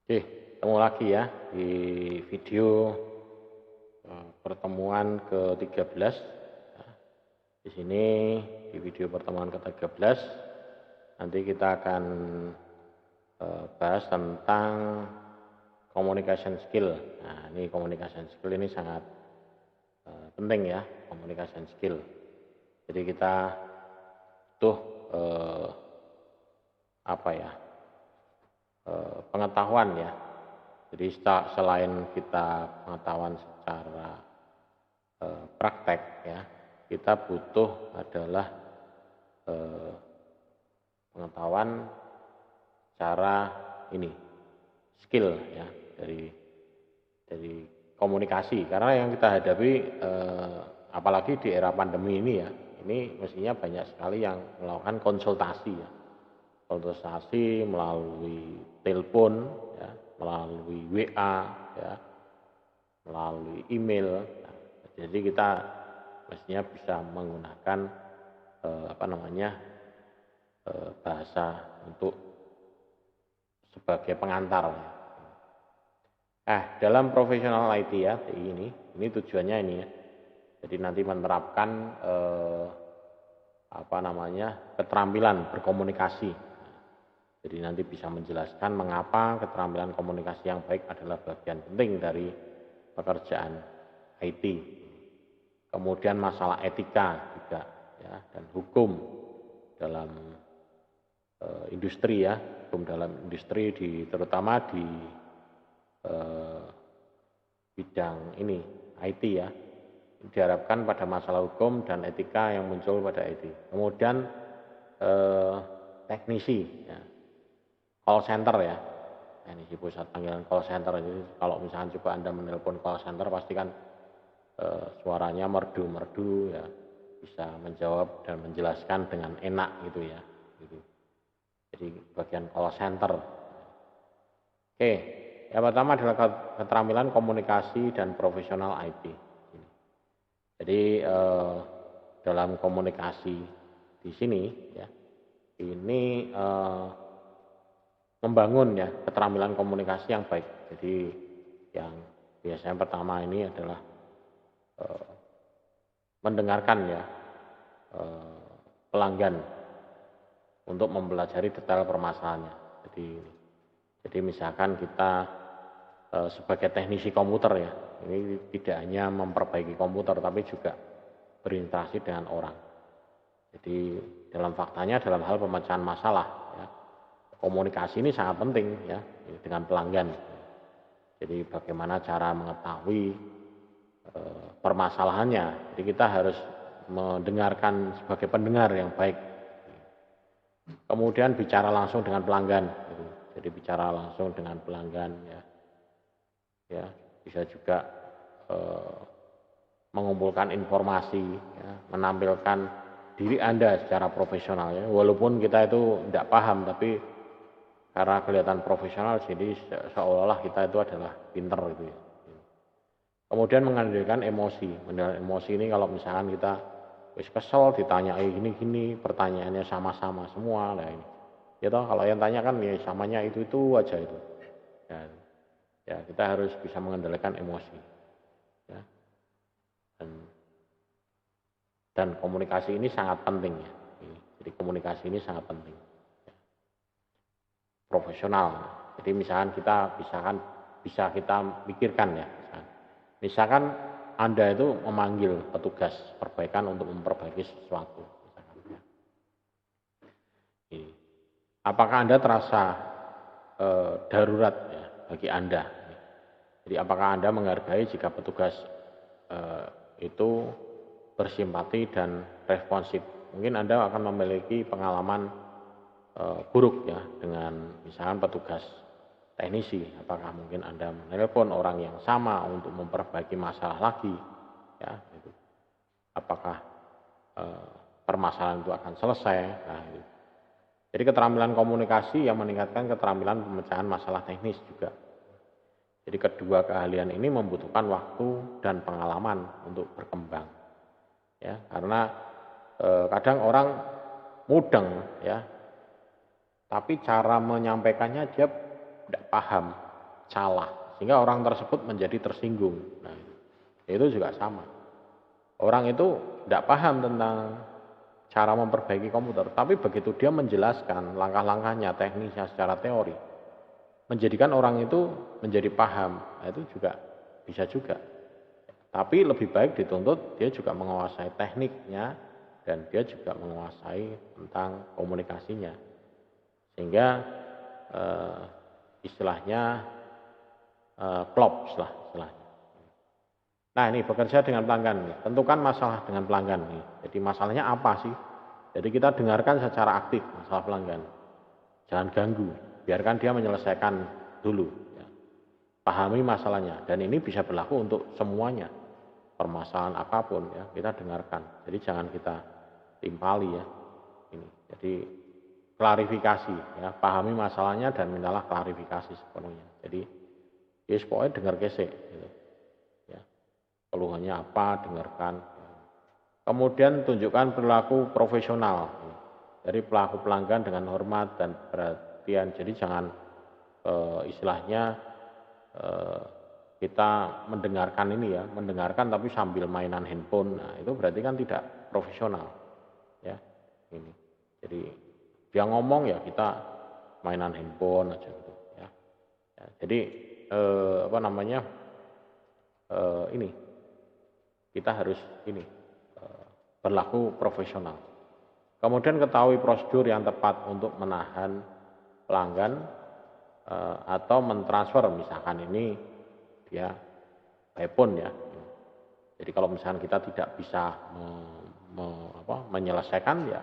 Oke, ketemu lagi ya di video pertemuan ke-13. Nah, di sini di video pertemuan ke-13 nanti kita akan bahas tentang communication skill. Nah, ini communication skill ini sangat penting ya, communication skill. Jadi kita butuh pengetahuan ya. Jadi selain kita pengetahuan secara praktek ya, kita butuh adalah pengetahuan cara ini skill ya dari komunikasi, karena yang kita hadapi apalagi di era pandemi ini ya, ini mestinya banyak sekali yang melakukan konsultasi ya, konsultasi melalui telepon ya, melalui WA ya, melalui email. Nah, jadi kita mestinya bisa menggunakan bahasa untuk sebagai pengantar ya. Dalam profesional IT ya, TI ini tujuannya ini ya. Jadi nanti menerapkan keterampilan berkomunikasi. Jadi nanti bisa menjelaskan mengapa keterampilan komunikasi yang baik adalah bagian penting dari pekerjaan IT. Kemudian masalah etika juga ya, dan hukum dalam industri ya, hukum dalam industri terutama di bidang ini IT ya, diharapkan pada masalah hukum dan etika yang muncul pada IT. Kemudian teknisi ya, call center ya, teknisi pusat panggilan call center. Jadi kalau misalkan coba Anda menelpon call center pasti kan suaranya merdu-merdu ya, bisa menjawab dan menjelaskan dengan enak gitu ya, gitu. Jadi bagian call center. Oke, yang pertama adalah keterampilan komunikasi dan profesional IT. Jadi dalam komunikasi di sini ya, ini membangun ya keterampilan komunikasi yang baik. Jadi yang biasanya pertama ini adalah mendengarkan ya pelanggan untuk mempelajari detail permasalahannya. Jadi misalkan kita sebagai teknisi komputer ya, ini tidak hanya memperbaiki komputer tapi juga berinteraksi dengan orang. Jadi dalam faktanya dalam hal pemecahan masalah ya, komunikasi ini sangat penting ya dengan pelanggan. Jadi bagaimana cara mengetahui permasalahannya. Jadi kita harus mendengarkan sebagai pendengar yang baik. Kemudian bicara langsung dengan pelanggan. Jadi bicara langsung dengan pelanggan ya. Ya, bisa juga mengumpulkan informasi ya, menampilkan diri Anda secara profesional ya. Walaupun kita itu tidak paham, tapi karena kelihatan profesional jadi seolah-olah kita itu adalah pinter gitu ya. Kemudian mengendalikan emosi. Mengendalikan emosi ini kalau misalkan kita wis kesel ditanyai gini-gini, pertanyaannya sama-sama semua. Nah ini. Ya toh, kalau yang tanya kan ya samanya itu aja itu. Ya kita harus bisa mengendalikan emosi. Ya. Dan komunikasi ini sangat penting ya. Jadi komunikasi ini sangat penting. Ya. Profesional. Jadi misalkan bisa kita pikirkan ya. Misalkan Anda itu memanggil petugas perbaikan untuk memperbaiki sesuatu. Misalkan, ya. Apakah Anda terasa darurat ya, bagi Anda? Jadi apakah Anda menghargai jika petugas itu bersimpati dan responsif? Mungkin Anda akan memiliki pengalaman buruk ya dengan misalkan petugas teknisi. Apakah mungkin Anda menelpon orang yang sama untuk memperbaiki masalah lagi? Ya, gitu. Apakah permasalahan itu akan selesai? Nah, gitu. Jadi keterampilan komunikasi yang meningkatkan keterampilan pemecahan masalah teknis juga. Jadi kedua keahlian ini membutuhkan waktu dan pengalaman untuk berkembang. Ya, karena kadang orang mudeng ya, tapi cara menyampaikannya dia tidak paham. salah sehingga orang tersebut menjadi tersinggung. Nah, itu juga sama. Orang itu tidak paham tentang cara memperbaiki komputer, tapi begitu dia menjelaskan langkah-langkahnya, teknisnya secara teori, menjadikan orang itu menjadi paham. Nah, itu juga bisa juga. Tapi lebih baik dituntut dia juga menguasai tekniknya dan dia juga menguasai tentang komunikasinya. Sehingga istilahnya klop istilahnya. Nah, ini bekerja dengan pelanggan nih. Tentukan masalah dengan pelanggan nih. Jadi masalahnya apa sih? Jadi kita dengarkan secara aktif masalah pelanggan. Jangan ganggu, biarkan dia menyelesaikan dulu. Ya. Pahami masalahnya, dan ini bisa berlaku untuk semuanya. Permasalahan apapun ya, kita dengarkan. Jadi jangan kita timpali ya. Ini. Jadi klarifikasi ya, pahami masalahnya dan mintalah klarifikasi sepenuhnya. Jadi ya pokoknya dengar gesek gitu. Ya. Keluhannya apa, dengarkan. Kemudian tunjukkan perilaku profesional dari pelaku pelanggan dengan hormat dan perhatian. Jadi jangan istilahnya kita mendengarkan ini ya, mendengarkan tapi sambil mainan handphone. Nah, itu berarti kan tidak profesional. Ya, ini. Jadi dia ngomong ya kita mainan handphone aja gitu ya. Ya, jadi apa namanya? Ini kita harus ini berlaku profesional. Kemudian ketahui prosedur yang tepat untuk menahan pelanggan atau mentransfer, misalkan ini dia by phone ya. Jadi kalau misalkan kita tidak bisa menyelesaikan ya,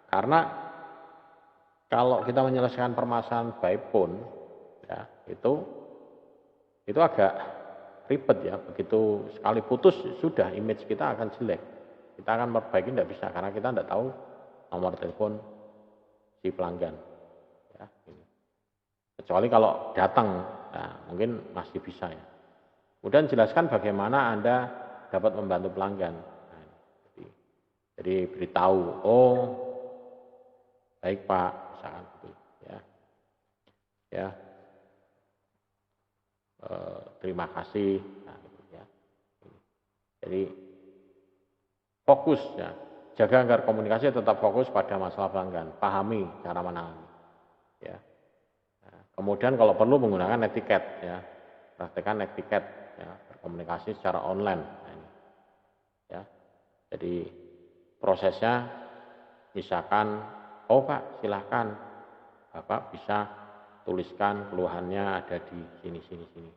karena kalau kita menyelesaikan permasalahan by phone ya itu agak ribet ya. Begitu sekali putus sudah image kita akan jelek. Kita akan memperbaiki tidak bisa karena kita tidak tahu nomor telepon si pelanggan. Ya, ini. Kecuali kalau datang, nah, mungkin masih bisa ya. Kemudian jelaskan bagaimana Anda dapat membantu pelanggan. Nah, jadi beritahu, oh baik Pak, misalkan gitu ya. Ya, terima kasih. Nah, gitu, ya. Jadi fokus ya, jaga agar komunikasi tetap fokus pada masalah pelanggan, pahami cara menangani. Ya. Nah, kemudian kalau perlu menggunakan etiket ya, praktekkan etiket ya, berkomunikasi secara online. Nah, ini. Ya, jadi prosesnya misalkan, oh Pak silahkan, Bapak bisa tuliskan keluhannya ada di sini.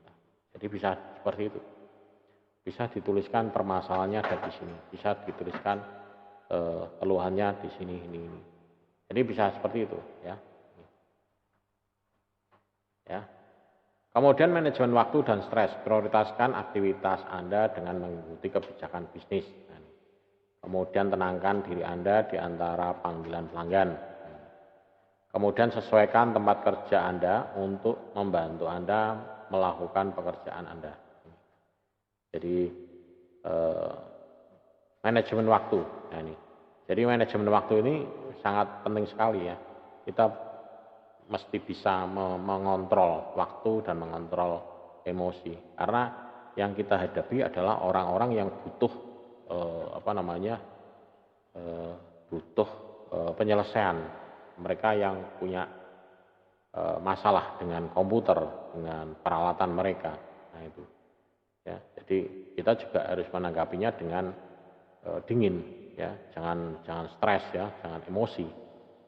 Nah, jadi bisa seperti itu. Bisa dituliskan permasalahannya ada di sini, bisa dituliskan keluhannya di sini ini. Jadi bisa seperti itu ya. Ya. Kemudian manajemen waktu dan stres, prioritaskan aktivitas Anda dengan mengikuti kebijakan bisnis. Kemudian tenangkan diri Anda di antara panggilan pelanggan. Kemudian sesuaikan tempat kerja Anda untuk membantu Anda melakukan pekerjaan Anda. Jadi manajemen waktu. Nah, ini. Jadi manajemen waktu ini sangat penting sekali ya. Kita mesti bisa mengontrol waktu dan mengontrol emosi. Karena yang kita hadapi adalah orang-orang yang butuh butuh penyelesaian. Mereka yang punya masalah dengan komputer, dengan peralatan mereka. Nah itu. Ya, jadi kita juga harus menanggapinya dengan dingin, ya, jangan stres ya, jangan emosi.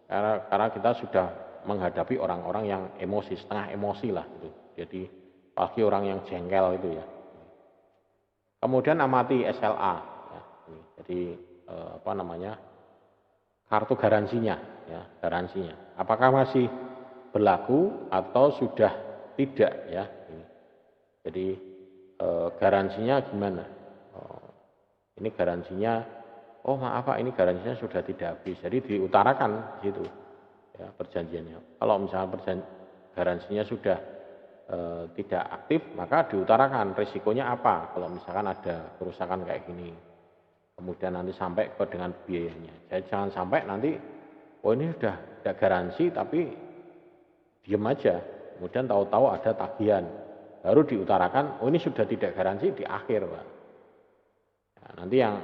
Karena kita sudah menghadapi orang-orang yang emosi, setengah emosi lah gitu. Jadi apalagi orang yang jengkel itu ya. Kemudian amati SLA, ya, ini. Jadi kartu garansinya, ya, garansinya. Apakah masih berlaku atau sudah tidak ya? Ini. Jadi garansinya gimana? Ini garansinya, oh maaf Pak, ini garansinya sudah tidak habis. Jadi diutarakan di situ ya, perjanjiannya. Kalau misalnya garansinya sudah tidak aktif, maka diutarakan risikonya apa kalau misalkan ada kerusakan kayak gini. Kemudian nanti sampai ke dengan biayanya. Jadi jangan sampai nanti, oh ini sudah ada garansi tapi diem aja. kemudian tahu-tahu ada tagihan, baru diutarakan, oh ini sudah tidak garansi di akhir, Pak. Nah, nanti yang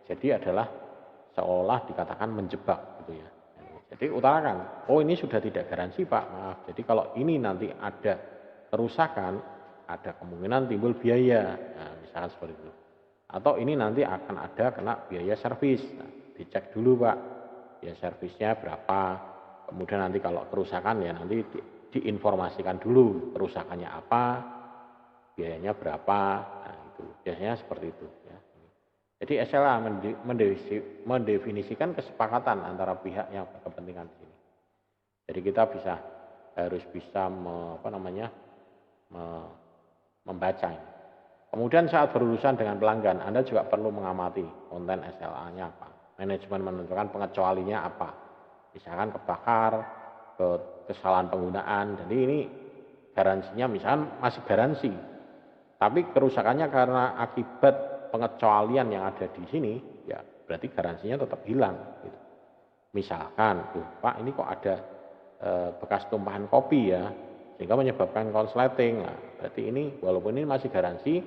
jadi adalah seolah dikatakan menjebak gitu ya. Jadi utarakan, oh ini sudah tidak garansi Pak, maaf. Jadi kalau ini nanti ada kerusakan, ada kemungkinan timbul biaya, nah, misalkan seperti itu. Atau ini nanti akan ada kena biaya servis, nah, dicek dulu Pak, biaya servisnya berapa. Kemudian nanti kalau kerusakan ya nanti diinformasikan dulu kerusakannya apa, biayanya berapa, nah itu biasanya seperti itu. Ya. Jadi SLA mendefinisikan kesepakatan antara pihak yang berkepentingan di sini. Jadi kita harus bisa membaca ini. Kemudian saat berurusan dengan pelanggan, Anda juga perlu mengamati konten SLA-nya apa. Manajemen menentukan pengecualinya apa. Misalkan kebakar, kesalahan penggunaan. Jadi ini garansinya misalkan masih garansi. Tapi kerusakannya karena akibat pengecualian yang ada di sini, ya berarti garansinya tetap hilang. Gitu. Misalkan, Pak ini kok ada bekas tumpahan kopi ya, sehingga menyebabkan konsleting. Nah, berarti ini walaupun ini masih garansi,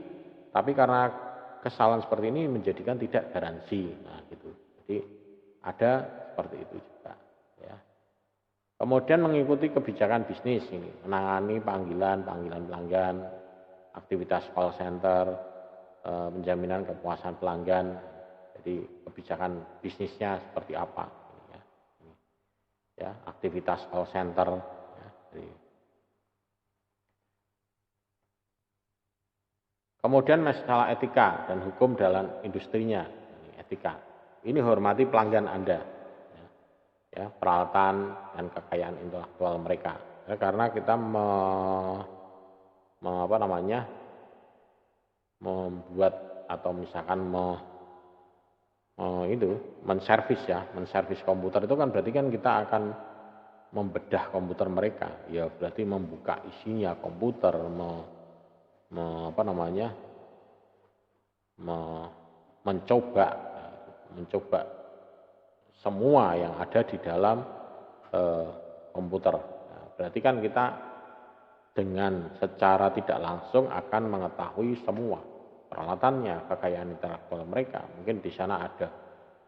tapi karena kesalahan seperti ini menjadikan tidak garansi. Nah, gitu. Jadi ada seperti itu juga. Ya. Kemudian mengikuti kebijakan bisnis ini, menangani panggilan pelanggan, aktivitas call center, penjaminan kepuasan pelanggan. Jadi kebijakan bisnisnya seperti apa? Ya, aktivitas call center. Ya, jadi. Kemudian masalah etika dan hukum dalam industrinya, ini etika. Ini hormati pelanggan Anda, ya, peralatan dan kekayaan intelektual mereka. Ya, karena kita membuat atau misalkan menservis komputer itu kan berarti kan kita akan membedah komputer mereka, ya berarti membuka isinya komputer, mencoba semua yang ada di dalam komputer. Nah, berarti kan kita dengan secara tidak langsung akan mengetahui semua peralatannya, kekayaan intelektual mereka. Mungkin di sana ada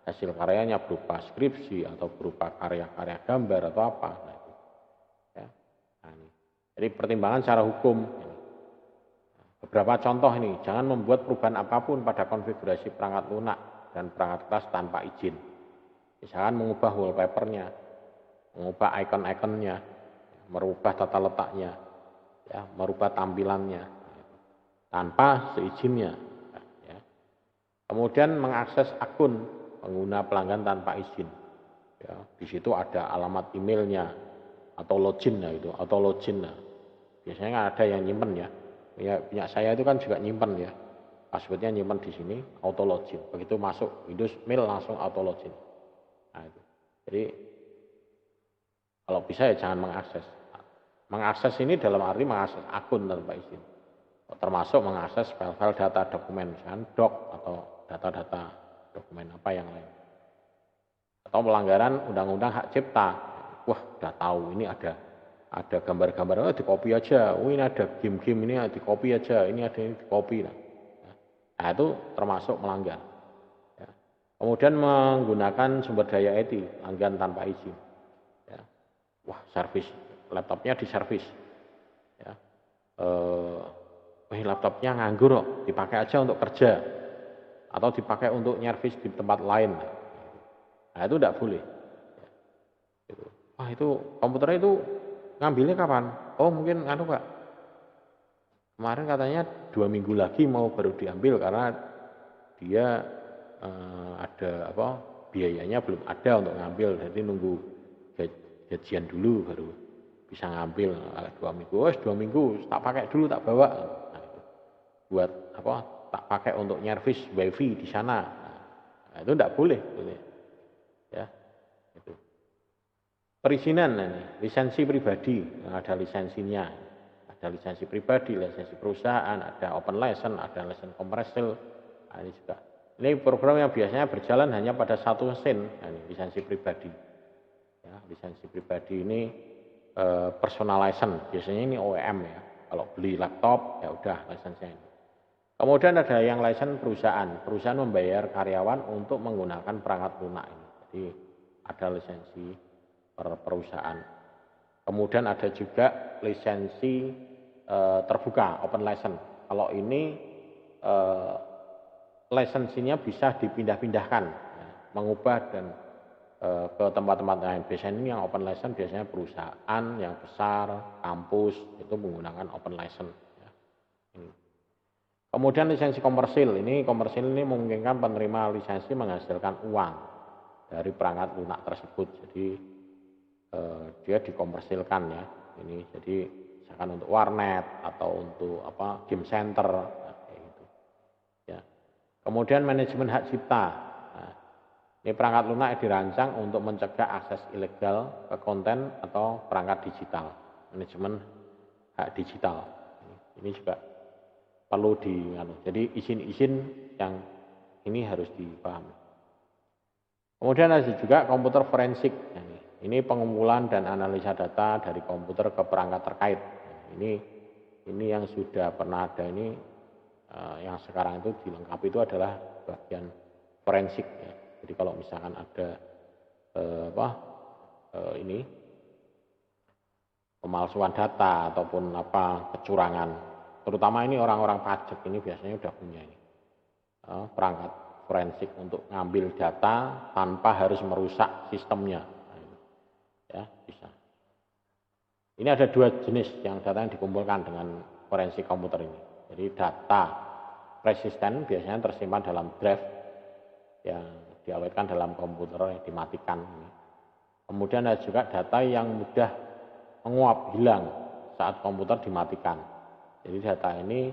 hasil karyanya berupa skripsi atau berupa karya-karya gambar atau apa. Nah, itu. Ya. Nah, ini. Jadi pertimbangan secara hukum. Beberapa contoh ini, jangan membuat perubahan apapun pada konfigurasi perangkat lunak dan perangkat keras tanpa izin. Misalkan mengubah wallpapernya, mengubah icon-iconnya, merubah tata letaknya, ya, merubah tampilannya tanpa seizinnya. Ya. Kemudian mengakses akun pengguna pelanggan tanpa izin. Ya, di situ ada alamat emailnya atau login ya itu, atau login. Nah. Biasanya ada yang nyimpen ya. Ya, punya saya itu kan juga nyimpen ya. Passwordnya nyimpen di sini, auto login. Begitu masuk Windows Mail langsung auto login. Nah, itu. Jadi kalau bisa ya jangan mengakses. Mengakses ini dalam arti mengakses akun tanpa izin. Termasuk mengakses file-file data dokumen, misalkan doc atau data-data dokumen apa yang lain. Atau pelanggaran undang-undang hak cipta. Wah, udah tahu ini ada gambar-gambar, di copy aja. Oh, ini ada game-game, ini di copy aja. Ini ada ini di copy. Nah, itu termasuk melanggar. Ya. Kemudian menggunakan sumber daya IT, pelanggan tanpa izin. Ya. Wah, servis laptopnya diservis. Ya. Laptopnya nganggur kok, dipakai aja untuk kerja. Atau dipakai untuk nyervis di tempat lain. Nah, itu tidak boleh. Wah, itu komputernya itu ngambilnya kapan? Oh, mungkin Pak. Kemarin katanya 2 minggu lagi mau baru diambil karena dia ada biayanya belum ada untuk ngambil, jadi nunggu gajian dulu baru bisa ngambil. 2 minggu, 2 minggu tak pakai dulu, tak bawa. Nah, itu. Buat tak pakai untuk nyervis wifi di sana. Nah, itu tidak boleh. Ya, itu. Perizinan, ini lisensi pribadi, ada lisensinya, ada lisensi pribadi, lisensi perusahaan, ada open license, ada lisensi komersil. Nah, ini juga. Ini program yang biasanya berjalan hanya pada satu mesin, nah, ini lisensi pribadi. Ya, lisensi pribadi ini personalization, biasanya ini OEM ya. Kalau beli laptop ya udah lisensinya ini. Kemudian ada yang lisensi perusahaan membayar karyawan untuk menggunakan perangkat lunak ini. Jadi ada lisensi per perusahaan. Kemudian ada juga lisensi terbuka, open license. Kalau ini lisensinya bisa dipindah-pindahkan, ya, mengubah dan ke tempat-tempat lain. Biasanya ini yang open license biasanya perusahaan yang besar, kampus itu menggunakan open license. Ya. Kemudian lisensi komersil ini memungkinkan penerima lisensi menghasilkan uang dari perangkat lunak tersebut. Jadi dia dikomersilkan ya. Ini jadi misalkan untuk warnet atau untuk game center kayak gitu. Ya. Kemudian manajemen hak cipta. Nah, ini perangkat lunak dirancang untuk mencegah akses ilegal ke konten atau perangkat digital. Manajemen hak digital. Ini juga perlu jadi izin-izin yang ini harus dipahami. Kemudian ada juga komputer forensik. Ini pengumpulan dan analisa data dari komputer ke perangkat terkait. Ini yang sudah pernah ada ini yang sekarang itu dilengkapi itu adalah bagian forensik. Ya. Jadi kalau misalkan ada ini pemalsuan data ataupun kecurangan, terutama ini orang-orang pajak ini biasanya udah punya ini perangkat forensik untuk ngambil data tanpa harus merusak sistemnya. Ya, bisa. Ini ada dua jenis yang data yang dikumpulkan dengan forensik komputer ini. Jadi data persisten biasanya tersimpan dalam drive yang diawetkan dalam komputer yang dimatikan. Kemudian ada juga data yang mudah menguap, hilang saat komputer dimatikan. Jadi data ini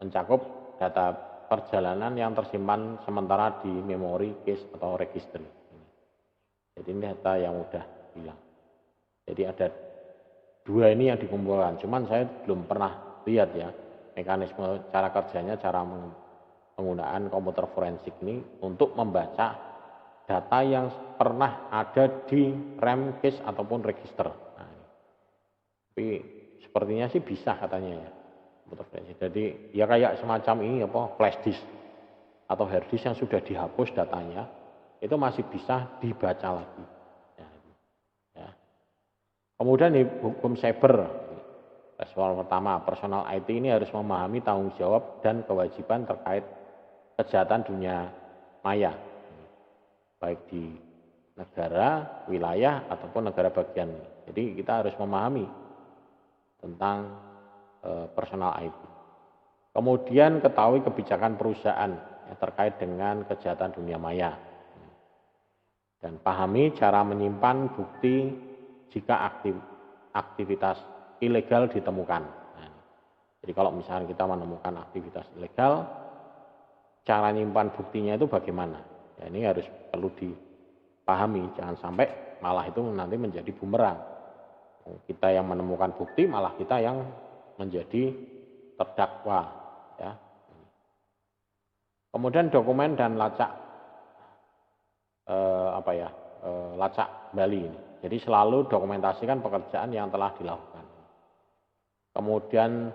mencakup data perjalanan yang tersimpan sementara di memori, cache atau register. Jadi ini data yang mudah hilang. Jadi ada dua ini yang dikumpulkan. Cuman saya belum pernah lihat ya mekanisme cara kerjanya, cara penggunaan komputer forensik ini untuk membaca data yang pernah ada di RAM, cache ataupun register. Nah, tapi sepertinya sih bisa katanya ya komputer forensik. Jadi ya kayak semacam ini flash disk atau hard disk yang sudah dihapus datanya itu masih bisa dibaca lagi. Ya. Kemudian di hukum cyber, soal pertama, personal IT ini harus memahami tanggung jawab dan kewajiban terkait kejahatan dunia maya, baik di negara, wilayah, ataupun negara bagian. Jadi kita harus memahami tentang personal IT. Kemudian ketahui kebijakan perusahaan terkait dengan kejahatan dunia maya. Dan pahami cara menyimpan bukti jika aktivitas ilegal ditemukan. Nah, jadi kalau misalnya kita menemukan aktivitas ilegal, cara menyimpan buktinya itu bagaimana? Ya, ini harus perlu dipahami, jangan sampai malah itu nanti menjadi bumerang. Kita yang menemukan bukti, malah kita yang menjadi terdakwa. Ya. Kemudian dokumen dan lacak lacak kembali ini. Jadi selalu dokumentasikan pekerjaan yang telah dilakukan. Kemudian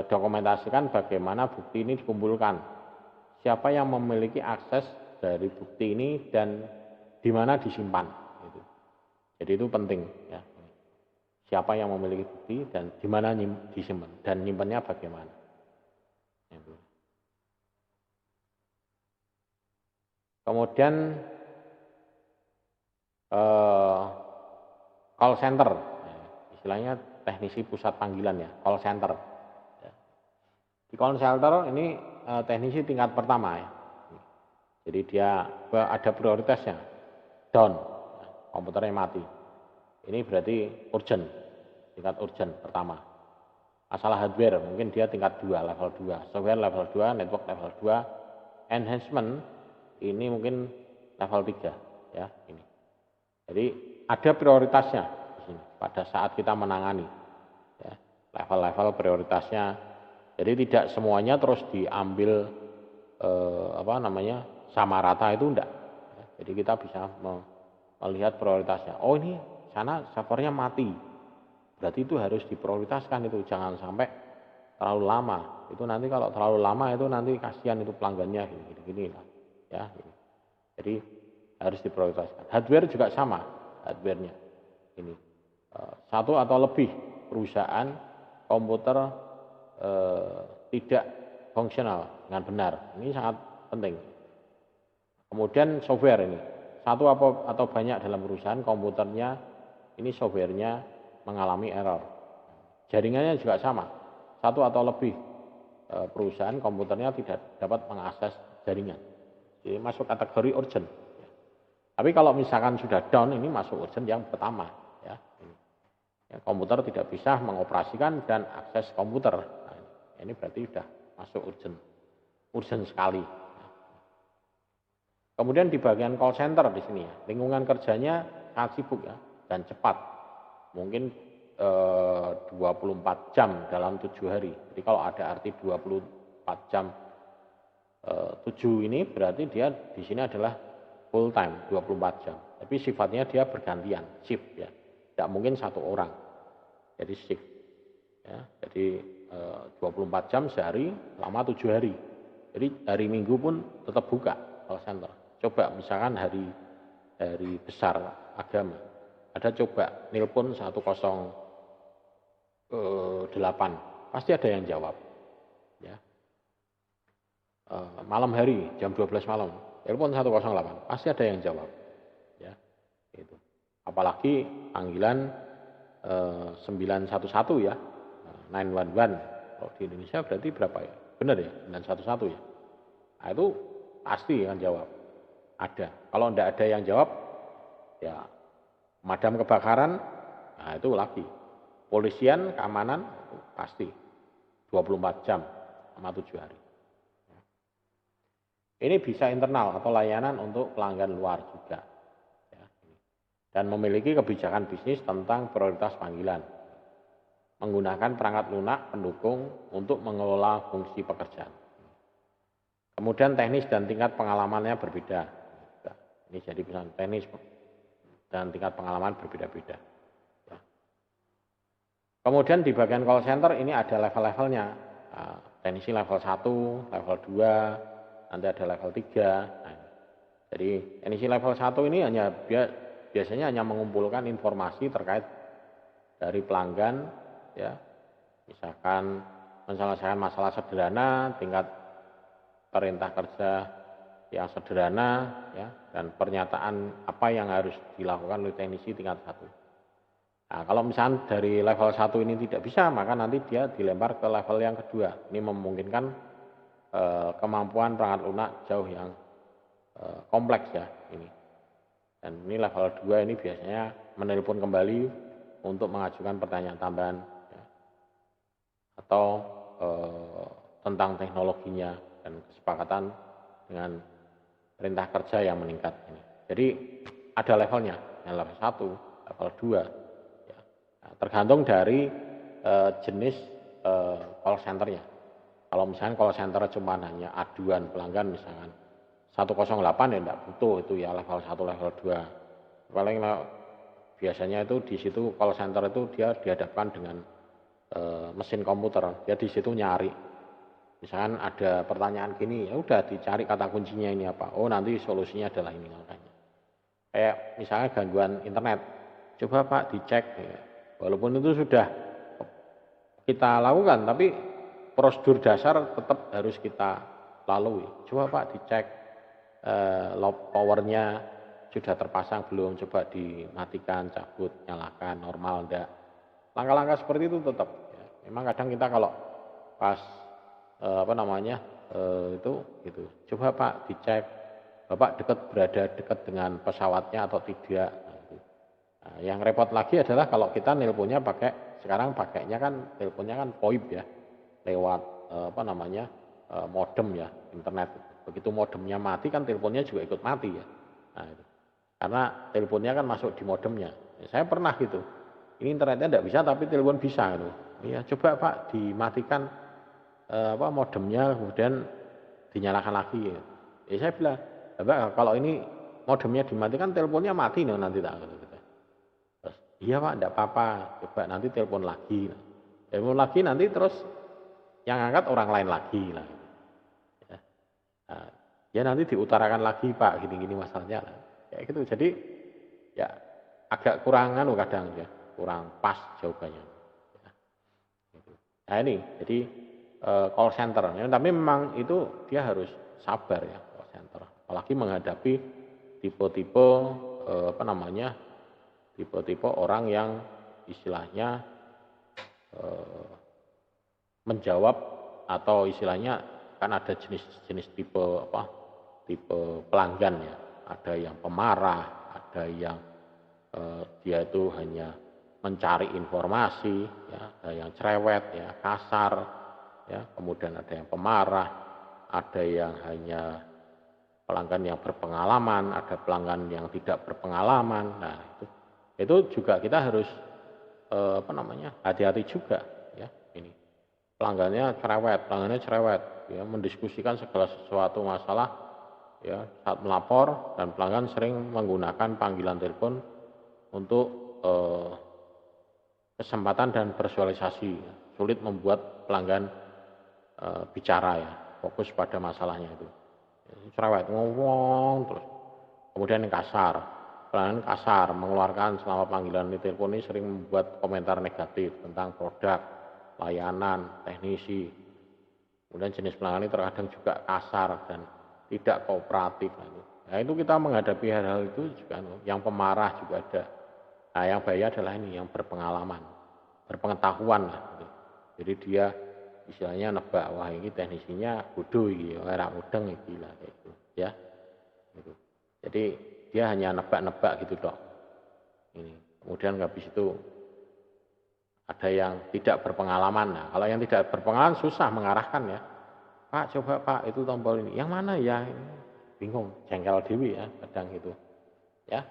dokumentasikan bagaimana bukti ini dikumpulkan. Siapa yang memiliki akses dari bukti ini dan di mana disimpan. Gitu. Jadi itu penting ya. Siapa yang memiliki bukti dan di mana disimpan dan nyimpannya bagaimana. Gitu. Kemudian call center, istilahnya teknisi pusat panggilan ya, call center. Di call center ini teknisi tingkat pertama ya. Jadi dia ada prioritasnya, down, komputernya mati. Ini berarti urgent, tingkat urgent pertama. Masalah hardware mungkin dia tingkat 2, level 2, software level 2, network level 2, enhancement ini mungkin level 3 ya ini. Jadi ada prioritasnya di sini pada saat kita menangani ya, level-level prioritasnya. Jadi tidak semuanya terus diambil sama rata itu enggak. Ya, jadi kita bisa melihat prioritasnya. Oh ini sana servernya mati. Berarti itu harus diprioritaskan itu, jangan sampai terlalu lama. Itu nanti kalau terlalu lama itu nanti kasihan itu pelanggannya gini lah ya. Jadi harus diprioritaskan. Hardware juga sama, hardwarenya ini satu atau lebih perusahaan komputer tidak fungsional dengan benar. Ini sangat penting. Kemudian software ini satu atau banyak dalam perusahaan komputernya ini softwarenya mengalami error. Jaringannya juga sama, satu atau lebih perusahaan komputernya tidak dapat mengakses jaringan. Jadi masuk kategori urgent. Tapi kalau misalkan sudah down, ini masuk urgent yang pertama. Ya, komputer tidak bisa mengoperasikan dan akses komputer. Nah, ini berarti sudah masuk urgent sekali. Kemudian di bagian call center di sini ya, lingkungan kerjanya sangat sibuk ya dan cepat. Mungkin 24 jam dalam 7 hari. Jadi kalau ada arti 24 jam 7 ini berarti dia di sini adalah full time 24 jam. Tapi sifatnya dia bergantian, shift ya. Tidak mungkin satu orang. Jadi shift. Ya, jadi 24 jam sehari selama 7 hari. Jadi hari Minggu pun tetap buka call center. Coba misalkan hari besar agama, ada coba nelpon 108, pasti ada yang jawab. Ya. Malam hari jam 12 malam, telepon 108, pasti ada yang jawab. Ya, itu. Apalagi panggilan 911 ya, 911. Kalau di Indonesia berarti berapa ya? Benar ya, 911 ya. Nah, itu pasti yang jawab. Ada. Kalau tidak ada yang jawab, ya pemadam kebakaran, nah itu lagi. Polisian, keamanan, itu pasti 24 jam sama 7 hari. Ini bisa internal atau layanan untuk pelanggan luar juga. Ya, dan memiliki kebijakan bisnis tentang prioritas panggilan. Menggunakan perangkat lunak pendukung untuk mengelola fungsi pekerjaan. Kemudian teknis dan tingkat pengalamannya berbeda. Ini jadi pesan teknis dan tingkat pengalaman berbeda-beda. Ya. Kemudian di bagian call center ini ada level-levelnya. Teknisi level 1, level 2, nanti ada level 3. Nah, jadi teknisi level 1 ini biasanya hanya mengumpulkan informasi terkait dari pelanggan, ya, misalkan menyelesaikan masalah sederhana, tingkat perintah kerja yang sederhana, ya, dan pernyataan apa yang harus dilakukan oleh teknisi tingkat 1. Nah, kalau misalnya dari level 1 ini tidak bisa, maka nanti dia dilempar ke level yang kedua. Ini memungkinkan kemampuan perangkat lunak jauh yang kompleks ya ini. Dan ini level 2 ini biasanya menelpon kembali untuk mengajukan pertanyaan tambahan ya, atau tentang teknologinya dan kesepakatan dengan perintah kerja yang meningkat ini. Jadi ada levelnya, yang level 1, level 2 ya. Nah, tergantung dari jenis call centernya. Kalau misalnya call center cuma hanya aduan pelanggan misalkan 108 ya tidak butuh itu ya level 1, level 2. Paling biasanya itu di situ call center itu dia dihadapkan dengan mesin komputer, dia di situ nyari. Misalkan ada pertanyaan gini, ya udah dicari kata kuncinya ini apa. Oh, nanti solusinya adalah ini makanya. Kayak misalnya gangguan internet, coba Pak dicek. Ya. Walaupun itu sudah kita lakukan, tapi prosedur dasar tetap harus kita lalui. Coba Pak dicek load powernya sudah terpasang belum, coba dimatikan, cabut, nyalakan, normal enggak. Langkah-langkah seperti itu tetap. Ya. Memang kadang kita kalau pas itu gitu. Coba Pak dicek, Bapak berada dekat dengan pesawatnya atau tidak. Nah, yang repot lagi adalah kalau kita nelponnya sekarang pakainya kan teleponnya kan VoIP ya, lewat modem ya, internet. Begitu modemnya mati kan teleponnya juga ikut mati ya. Nah, itu. Karena teleponnya kan masuk di modemnya. Ya, saya pernah gitu. Ini internetnya tidak bisa tapi telepon bisa gitu. Iya, coba Pak dimatikan modemnya kemudian dinyalakan lagi ya. Saya bilang, Bapak kalau ini modemnya dimatikan teleponnya mati nih nanti tak gitu. Terus Iya Pak, enggak apa-apa, coba nanti telepon lagi. Telepon lagi nanti terus yang angkat orang lain lagi lah. Ya, nah, ya nanti diutarakan lagi Pak, gini-gini masalahnya lah. Kayak gitu. Jadi ya agak kurangan kadang ya, kurang pas jawabannya. Ya, gitu. Nah ini, jadi call center. Ya, tapi memang itu dia harus sabar ya call center. Apalagi menghadapi tipe-tipe apa namanya, tipe-tipe orang yang istilahnya menjawab atau istilahnya kan ada jenis-jenis tipe apa, tipe pelanggan ya. Ada yang pemarah, ada yang dia itu hanya mencari informasi, ya, ada yang cerewet, ya, kasar, ya, kemudian ada yang pemarah, ada yang hanya pelanggan yang berpengalaman, ada pelanggan yang tidak berpengalaman. Nah, itu juga kita harus apa namanya, hati-hati juga ya ini. Pelanggannya cerewet, ya, mendiskusikan segala sesuatu masalah ya saat melapor, dan pelanggan sering menggunakan panggilan telepon untuk kesempatan dan bersosialisasi. Sulit membuat pelanggan bicara ya, fokus pada masalahnya itu. Cerewet, ngomong terus. Kemudian yang kasar, pelanggan kasar, mengeluarkan selama panggilan di telepon ini sering membuat komentar negatif tentang produk, layanan, teknisi. Kemudian jenis pelanggan ini terkadang juga kasar dan tidak kooperatif. Nah itu kita menghadapi hal-hal itu juga, yang pemarah juga ada. Nah yang bahaya adalah ini, yang berpengalaman, berpengetahuan lah. Gitu. Jadi dia istilahnya nebak, wah ini teknisinya bodoh gitu, ora mudeng iki lah kayak gitu, ya. Gitu. Jadi dia hanya nebak-nebak gitu dok. Ini. Kemudian habis itu ada yang tidak berpengalaman. Nah, kalau yang tidak berpengalaman susah mengarahkan ya. Pak, coba Pak, itu tombol ini. Yang mana ya? Bingung, jengkel dewi ya, kadang itu. Ya.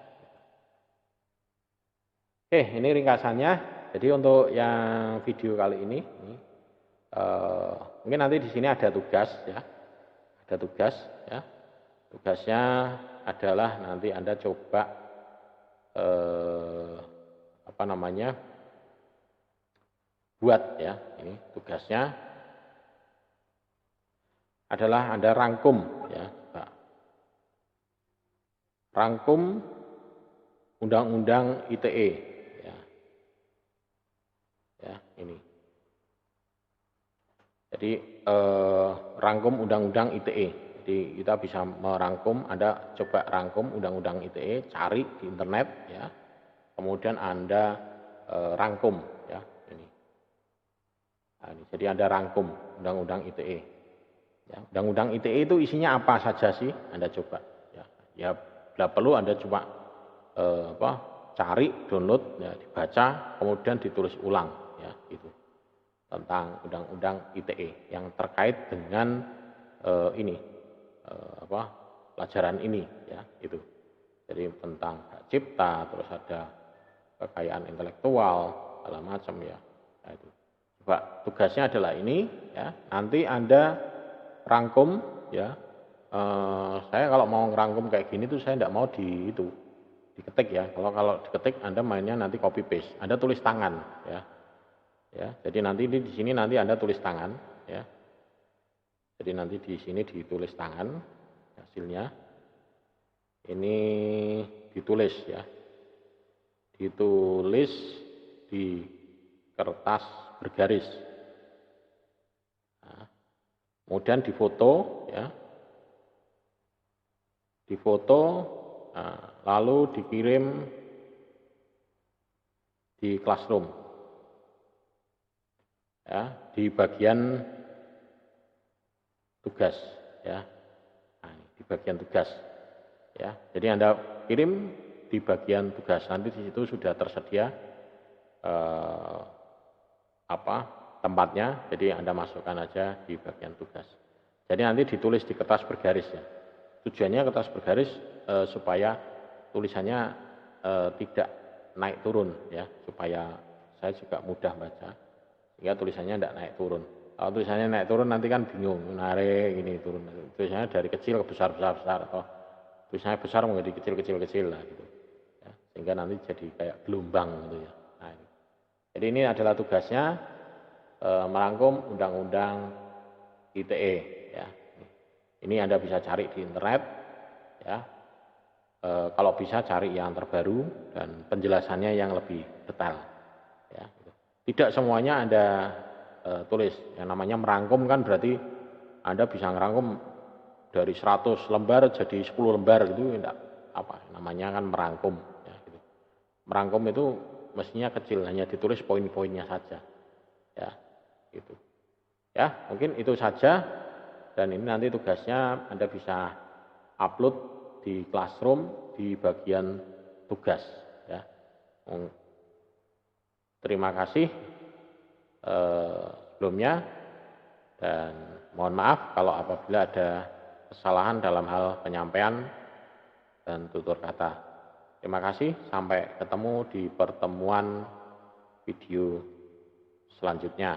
Oke, ini ringkasannya. Jadi untuk yang video kali ini mungkin nanti di sini ada tugas ya. Ada tugas ya. Tugasnya adalah nanti Anda coba apa namanya? Buat ya. Ini tugasnya adalah Anda rangkum ya. Rangkum Undang-Undang ITE ya. Ya, ini. Jadi rangkum Undang-Undang ITE. Jadi kita bisa merangkum, Anda coba rangkum Undang-Undang ITE, cari di internet ya. Kemudian Anda rangkum ya ini. Nah, ini. Jadi Anda rangkum Undang-Undang ITE. Ya, Undang-Undang ITE itu isinya apa saja sih? Anda coba ya. Ya, bila perlu Anda cuma cari, download, ya, dibaca, kemudian ditulis ulang ya gitu. Tentang Undang-Undang ITE yang terkait dengan ini pelajaran ini ya itu. Jadi tentang hak cipta, terus ada kekayaan intelektual, segala macam ya. Nah, itu. Coba tugasnya adalah ini ya. Nanti Anda rangkum ya. Saya kalau mau ngerangkum kayak gini tuh saya tidak mau diketik ya. Kalau diketik Anda mainnya nanti copy paste. Anda tulis tangan ya. Ya, jadi nanti di sini nanti Anda tulis tangan ya. Jadi nanti di sini ditulis tangan hasilnya. Ini ditulis ya. Ditulis di kertas bergaris. Nah, kemudian difoto ya. Difoto, nah, lalu dikirim di classroom. Ya, di bagian tugas ya. Nah, di bagian tugas ya. Jadi Anda kirim di bagian tugas, nanti di situ sudah tersedia tempatnya, jadi Anda masukkan aja di bagian tugas. Jadi nanti ditulis di kertas bergaris ya. Tujuannya kertas bergaris supaya tulisannya tidak naik turun ya, supaya saya juga mudah baca. Sehingga tulisannya tidak naik turun. Kalau tulisannya naik turun nanti kan bingung, narik ini turun. Tulisannya dari kecil ke besar atau tulisannya besar menjadi kecil lah gitu. Ya. sehingga nanti jadi kayak gelombang gitu ya. Nah, jadi ini adalah tugasnya merangkum undang-undang ITE ya. Ini Anda bisa cari di internet ya. Kalau bisa cari yang terbaru dan penjelasannya yang lebih detail ya. Tidak semuanya Anda tulis. Yang namanya merangkum kan berarti Anda bisa ngerangkum dari 100 lembar jadi 10 lembar gitu, enggak apa namanya kan merangkum ya, gitu. Merangkum itu mestinya kecil, hanya ditulis poin-poinnya saja ya, gitu ya. Mungkin itu saja, dan ini nanti tugasnya Anda bisa upload di Classroom di bagian tugas ya. Terima kasih sebelumnya, dan mohon maaf kalau apabila ada kesalahan dalam hal penyampaian dan tutur kata. Terima kasih, sampai ketemu di pertemuan video selanjutnya.